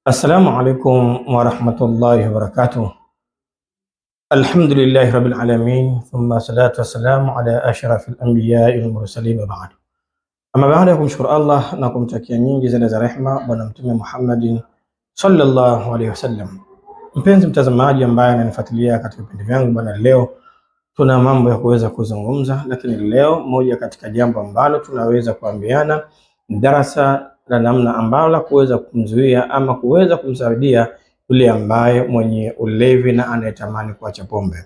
Assalamu alaikum warahmatullahi wabarakatuh. Alhamdulillahi rabbil alamin, thumma salatu wassalamu ala ashrafil anbiyai wal mursalin wa ba'd. Ama baada ya kumshukuru Allah na kumtakia nyingi za rehma Bwana Mtume Muhammadin sallallahu alaihi wasallam. Mpenzi mtazamaji ambaye ananifuatilia katika vipindi vyangu bwana, leo tuna mambo ya kuweza kuzungumza, lakini leo moja katika jambo ambalo tunaweza kuambiana darasa la namna ambalo la kuweza kumzuia ama kuweza kumsaidia yule ambaye mwenye ulevi na anayetamani kuacha pombe.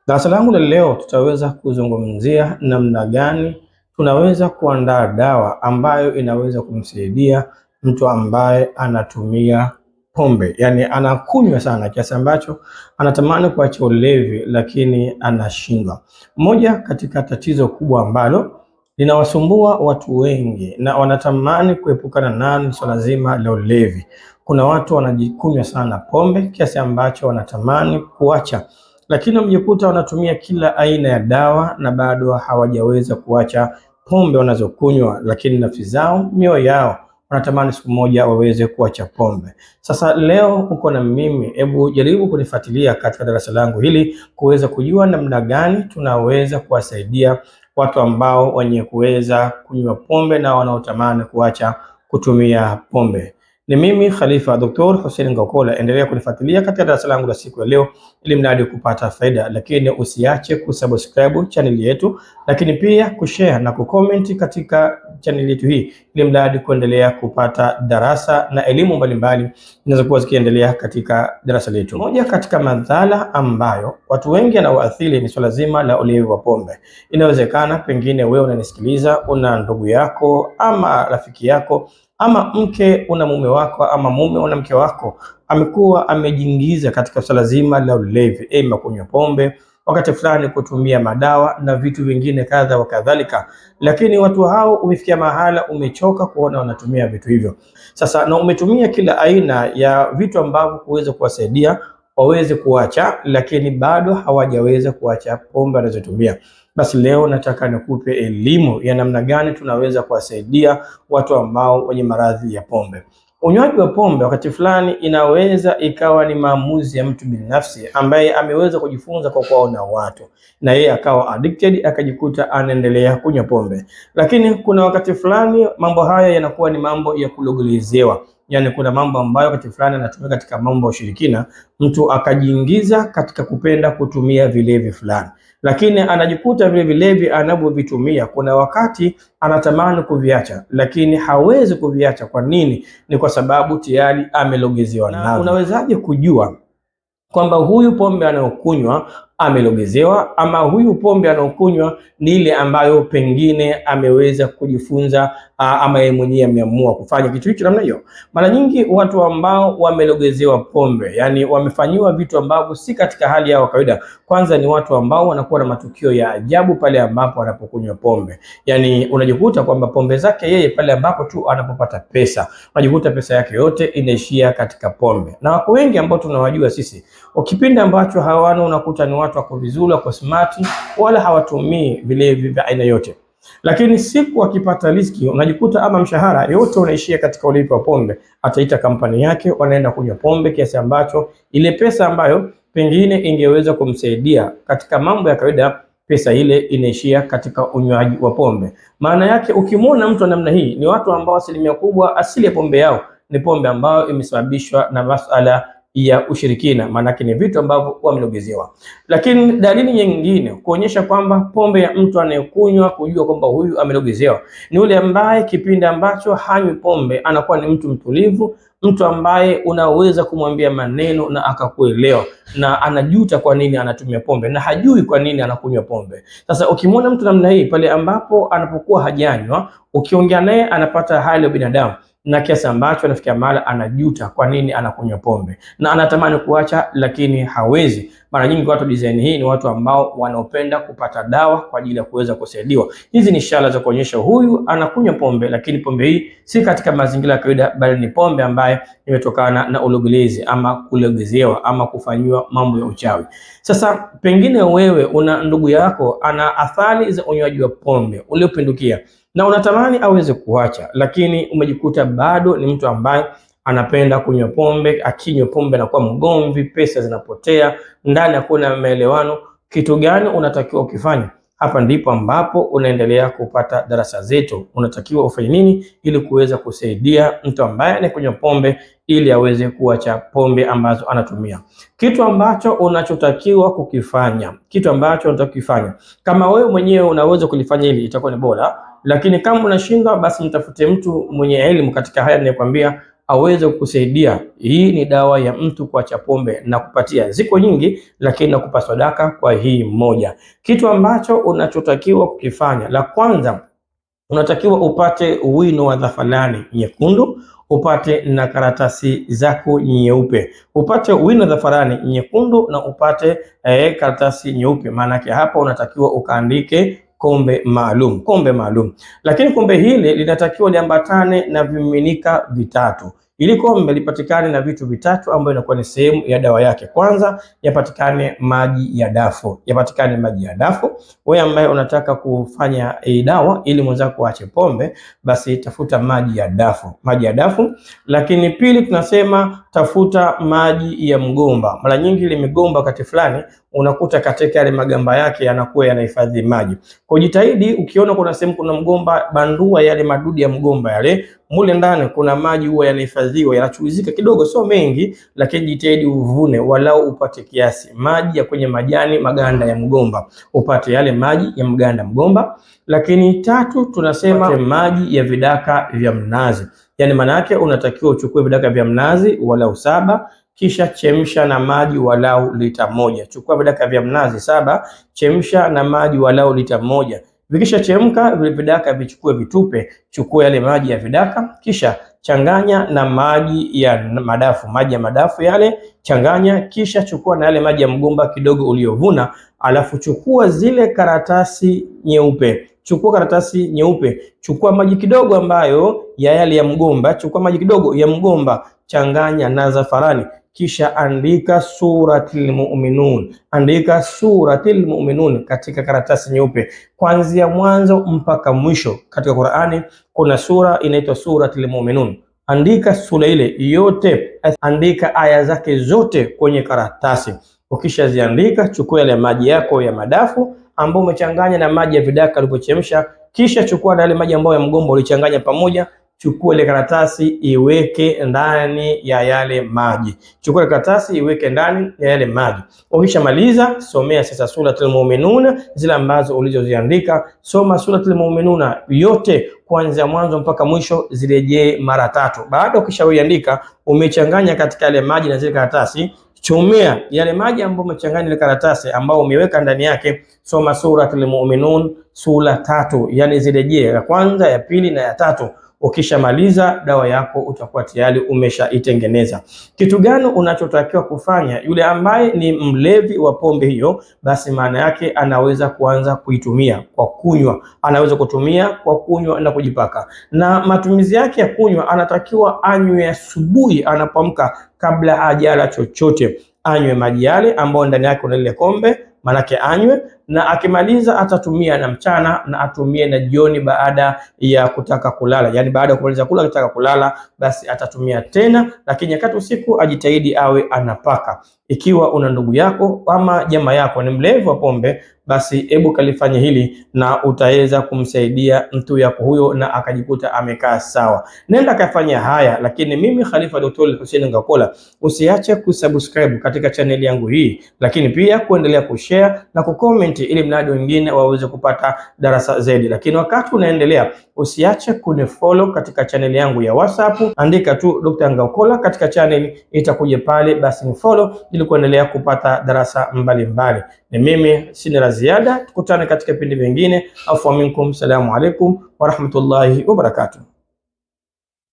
Darasa langu la leo tutaweza kuzungumzia namna gani tunaweza kuandaa dawa ambayo inaweza kumsaidia mtu ambaye anatumia pombe, yani anakunywa sana kiasi ambacho anatamani kuacha ulevi lakini anashindwa. Moja katika tatizo kubwa ambalo linawasumbua watu wengi na wanatamani kuepukana nalo swala zima la ulevi. Kuna watu wanajikunywa sana pombe kiasi ambacho wanatamani kuacha, lakini wamejikuta wanatumia kila aina ya dawa na bado hawajaweza kuacha pombe wanazokunywa, lakini nafsi zao, mioyo yao wanatamani siku moja waweze kuacha pombe. Sasa leo uko na mimi, hebu jaribu kunifuatilia katika darasa langu hili kuweza kujua namna gani tunaweza kuwasaidia watu ambao wenye kuweza kunywa pombe na wanaotamani kuacha kutumia pombe. Ni mimi Khalifa Dr. Hussein Ngokola. Endelea kunifuatilia katika darasa langu la siku ya leo ili mradi kupata faida, lakini usiache kusubscribe channel yetu, lakini pia kushare na kucomment katika channel yetu hii ili mradi kuendelea kupata darasa na elimu mbalimbali zinazokuwa zikiendelea katika darasa letu. Moja katika madhara ambayo watu wengi yanawaathiri ni swala zima la ulevi wa pombe. Inawezekana pengine wewe unanisikiliza, una ndugu yako ama rafiki yako ama mke una mume wako ama mume una mke wako amekuwa amejiingiza katika swala zima la ulevi, ima kunywa pombe, wakati fulani kutumia madawa na vitu vingine kadha wa kadhalika, lakini watu hao umefikia mahala umechoka kuona wanatumia vitu hivyo. Sasa na umetumia kila aina ya vitu ambavyo kuweza kuwasaidia waweze kuacha, lakini bado hawajaweza kuacha pombe wanazotumia. Basi leo nataka nikupe elimu ya namna gani tunaweza kuwasaidia watu ambao wenye maradhi ya pombe. Unywaji wa pombe wakati fulani inaweza ikawa ni maamuzi ya mtu binafsi ambaye ameweza kujifunza kwa kuona watu na yeye akawa addicted, akajikuta anaendelea kunywa pombe. Lakini kuna wakati fulani mambo haya yanakuwa ni mambo ya kulogolezewa. Yani kuna mambo ambayo wakati fulani anatumia katika mambo ya ushirikina, mtu akajiingiza katika kupenda kutumia vilevi fulani, lakini anajikuta vile vilevi anavyovitumia kuna wakati anatamani kuviacha lakini hawezi kuviacha. Kwa nini? Ni kwa sababu tayari amelogezewa nao. Unawezaje kujua kwamba huyu pombe anayokunywa amelogezewa ama huyu pombe anayokunywa ni ile ambayo pengine ameweza kujifunza ama yeye mwenyewe ameamua kufanya kitu hicho namna hiyo? Mara nyingi watu ambao wamelogezewa pombe, yani wamefanyiwa vitu ambavyo si katika hali yao kawaida, kwanza ni watu ambao wanakuwa na matukio ya ajabu pale ambapo wanapokunywa pombe. Yani unajikuta kwamba pombe zake yeye pale ambapo tu anapopata pesa, unajikuta pesa yake yote inaishia katika pombe. Na wako wengi ambao tunawajua sisi, kipindi ambacho hawana unakuta ni watu wako vizuri, wako smart, wala hawatumii vilevi vya aina yote, lakini siku akipata riziki unajikuta ama mshahara yote unaishia katika ulevi wa pombe. Ataita kampani yake, wanaenda kunywa pombe kiasi ambacho ile pesa ambayo pengine ingeweza kumsaidia katika mambo ya kawaida, pesa ile inaishia katika unywaji wa pombe. Maana yake ukimwona mtu namna hii, ni watu ambao asilimia kubwa asili ya pombe yao ni pombe ambayo imesababishwa na masuala ya ushirikina, maana ni vitu ambavyo wamelogezewa. Lakini dalili nyingine kuonyesha kwamba pombe ya mtu anayekunywa kujua kwamba huyu amelogezewa ni yule ambaye kipindi ambacho hanywi pombe anakuwa ni mtu mtulivu, mtu ambaye unaweza kumwambia maneno na akakuelewa na anajuta kwa nini anatumia pombe na hajui kwa nini anakunywa pombe. Sasa ukimwona mtu namna hii pale ambapo anapokuwa hajanywa, ukiongea naye anapata hali ya binadamu na kiasi ambacho anafikia mahali anajuta kwa nini anakunywa pombe na anatamani kuacha lakini hawezi. Mara nyingi watu design hii ni watu ambao wanaopenda kupata dawa kwa ajili ya kuweza kusaidiwa. Hizi ni ishara za kuonyesha huyu anakunywa pombe, lakini pombe hii si katika mazingira ya kawaida, bali ni pombe ambaye imetokana na ulogelezi ama kulegezewa ama kufanyiwa mambo ya uchawi. Sasa pengine wewe una ndugu yako ana athari za unywaji wa pombe uliopindukia na unatamani aweze kuacha, lakini umejikuta bado ni mtu ambaye anapenda kunywa pombe, akinywa pombe anakuwa mgomvi, pesa zinapotea, ndani hakuna maelewano. Kitu gani unatakiwa ukifanya? Hapa ndipo ambapo unaendelea kupata darasa zetu. Unatakiwa ufanye nini ili kuweza kusaidia mtu ambaye anakunywa pombe ili aweze kuacha pombe ambazo anatumia. Kitu ambacho unachotakiwa kukifanya, kama wewe mwenyewe unaweza kulifanya hili itakuwa ni bora, lakini kama unashindwa basi mtafute mtu mwenye elimu katika haya ninayokuambia aweze kukusaidia. Hii ni dawa ya mtu kuacha pombe, na kupatia ziko nyingi, lakini nakupa sadaka kwa hii moja. Kitu ambacho unachotakiwa kukifanya, la kwanza unatakiwa upate wino wa dhafarani nyekundu, upate na karatasi zako nyeupe. Upate wino wa dhafarani nyekundu na upate karatasi nyeupe. Maana yake hapa unatakiwa ukaandike kombe maalum. Lakini kombe hili linatakiwa liambatane na vimiminika vitatu. Ili kombe lipatikane na vitu vitatu ambayo inakuwa ni sehemu ya dawa yake. Kwanza yapatikane maji ya dafu. Wewe ambaye unataka kufanya dawa ili mwenzako aache pombe, basi tafuta maji ya dafu. Lakini pili tunasema tafuta maji ya mgomba. Mara nyingi ile migomba wakati fulani unakuta katika yale magamba yake yanakuwa yanahifadhi maji. Kwa jitahidi ukiona kuna sehemu kuna mgomba, bandua yale madudu ya mgomba yale, mule ndani kuna maji huwa yanahifadhiwa, yanachuruzika kidogo, sio mengi, lakini jitahidi uvune walau upate kiasi maji ya kwenye majani maganda ya mgomba, upate yale maji ya mganda mgomba. Lakini tatu tunasema maji ya vidaka vya mnazi. Yani maana yake unatakiwa uchukue vidaka vya mnazi walau 7, kisha chemsha na maji walau lita 1. Chukua vidaka vya mnazi 7, chemsha na maji walau lita 1. Vikisha chemka vile vidaka vichukue vitupe, chukua yale maji ya vidaka, kisha changanya na maji ya madafu yale, changanya, kisha chukua na yale maji ya mgomba kidogo uliovuna, alafu chukua zile karatasi nyeupe. Chukua maji kidogo ambayo ya yale ya mgomba, changanya na zafarani, kisha andika suratul mu'minun katika karatasi nyeupe, kuanzia mwanzo mpaka mwisho. Katika Qur'ani kuna sura inaitwa suratul mu'minun. Andika sura ile yote, andika aya zake zote kwenye karatasi. Ukishaziandika, chukua yale maji yako ya madafu ambayo umechanganya na maji ya vidaka ulipochemsha, kisha chukua na yale maji ambayo ya mgomba ulichanganya pamoja, chukua ile karatasi iweke ndani ya yale maji. Ukishamaliza, somea sasa suratul mu'minun zile ambazo ulizoziandika. Soma suratul mu'minun yote kuanzia mwanzo mpaka mwisho, zirejee mara 3. Baada ukishaandika umechanganya katika yale maji na zile karatasi, chomea yale maji ambayo umechanganya ile karatasi ambayo umeweka ndani yake. Soma suratul mu'minun sura 3, yani zirejee ya kwanza, ya pili na ya 3. Ukishamaliza dawa yako utakuwa tayari umeshaitengeneza. Kitu gani unachotakiwa kufanya? Yule ambaye ni mlevi wa pombe hiyo, basi maana yake anaweza kuanza kuitumia kwa kunywa, na kujipaka. Na matumizi yake ya kunywa, anatakiwa anywe asubuhi anapoamka, kabla hajala chochote. Anywe maji yale ambayo ndani yake kuna ile kombe, manake anywe, na akimaliza atatumia na mchana na atumie na jioni baada ya kutaka kulala. Yani baada ya kumaliza kula akitaka kulala, basi atatumia tena, lakini nyakati usiku ajitahidi awe anapaka. Ikiwa una ndugu yako ama jamaa yako ni mlevi wa pombe, basi hebu kalifanya hili na utaweza kumsaidia mtu yako huyo na akajikuta amekaa sawa. Nenda kafanya haya. Lakini mimi Khalifa Dr. Hussein Ngakola, usiache kusubscribe katika channel yangu hii, lakini pia kuendelea kushare na kucomment ili mradi wengine waweze kupata darasa zaidi. Lakini wakati unaendelea, usiache kunifollow katika channel yangu ya WhatsApp. Andika tu Dr. Ngakola katika channel, itakuja pale, basi ni follow ili kuendelea kupata darasa mbalimbali. Ni mimi, sina la ziada. Tukutane katika vipindi vingine. Afu minkum, salamu alaikum wa rahmatullahi wa barakatuh.